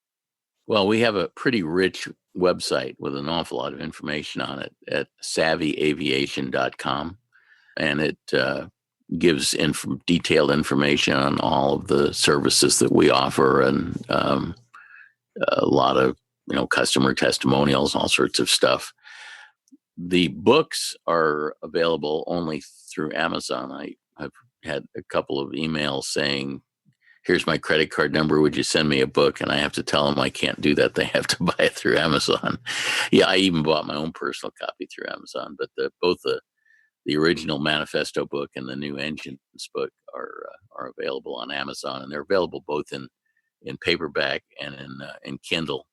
Well, we have a pretty rich website with an awful lot of information on it at savvyaviation.com. And it gives detailed information on all of the services that we offer, and a lot of customer testimonials, all sorts of stuff. The books are available only through Amazon. I've had a couple of emails saying, here's my credit card number, would you send me a book? And I have to tell them I can't do that. They have to buy it through Amazon. Yeah, I even bought my own personal copy through Amazon. But both the original Manifesto book and the new Engines book are available on Amazon, and they're available both in paperback and in Kindle.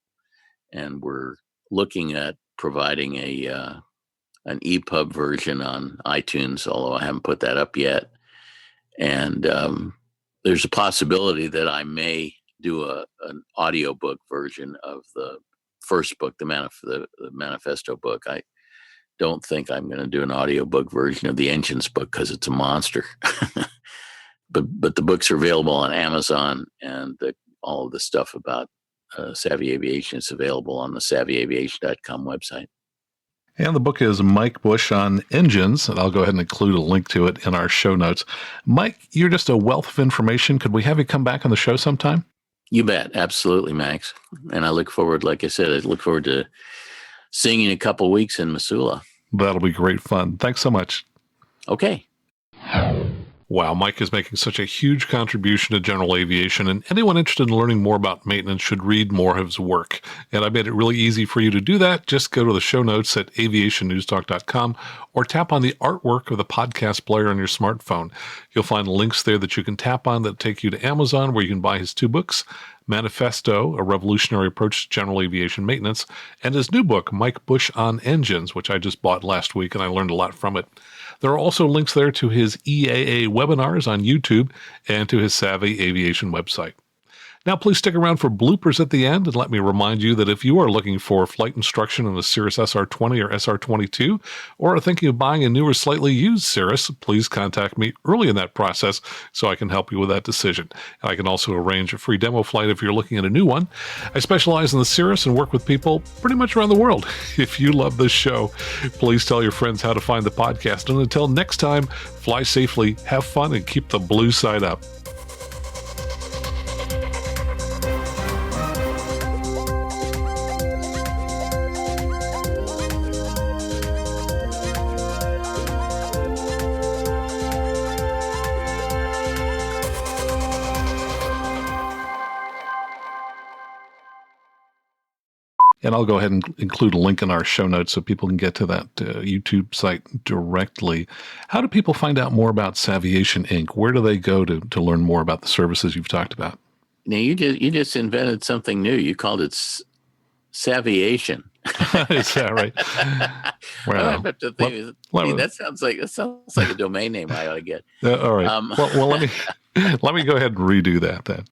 And we're looking at providing an EPUB version on iTunes, although I haven't put that up yet. And there's a possibility that I may do an audiobook version of the first book, the Manifesto book. I don't think I'm going to do an audiobook version of the Engines book because it's a monster. But the books are available on Amazon, and all of the stuff about Savvy Aviation is available on the savvyaviation.com website. And the book is Mike Busch on Engines, and I'll go ahead and include a link to it in our show notes. Mike, you're just a wealth of information. Could we have you come back on the show sometime? You bet. Absolutely, Max. And I look forward, like I said, to seeing you in a couple of weeks in Missoula. That'll be great fun. Thanks so much. Okay. Wow, Mike is making such a huge contribution to General Aviation, and anyone interested in learning more about maintenance should read more of his work. And I made it really easy for you to do that. Just go to the show notes at aviationnewstalk.com or tap on the artwork of the podcast player on your smartphone. You'll find links there that you can tap on that take you to Amazon, where you can buy his 2 books, Manifesto, A Revolutionary Approach to General Aviation Maintenance, and his new book, Mike Busch on Engines, which I just bought last week, and I learned a lot from it. There are also links there to his EAA webinars on YouTube and to his Savvy Aviation website. Now, please stick around for bloopers at the end, and let me remind you that if you are looking for flight instruction on a Cirrus SR-20 or SR-22, or are thinking of buying a new or slightly used Cirrus, please contact me early in that process so I can help you with that decision. And I can also arrange a free demo flight if you're looking at a new one. I specialize in the Cirrus and work with people pretty much around the world. If you love this show, please tell your friends how to find the podcast. And until next time, fly safely, have fun, and keep the blue side up. And I'll go ahead and include a link in our show notes so people can get to that YouTube site directly. How do people find out more about Savviation Inc.? Where do they go to learn more about the services you've talked about? Now, you just invented something new. You called it Savviation. Is that right? Well, that sounds like a domain name I ought to get. All right. Well, let me go ahead and redo that then.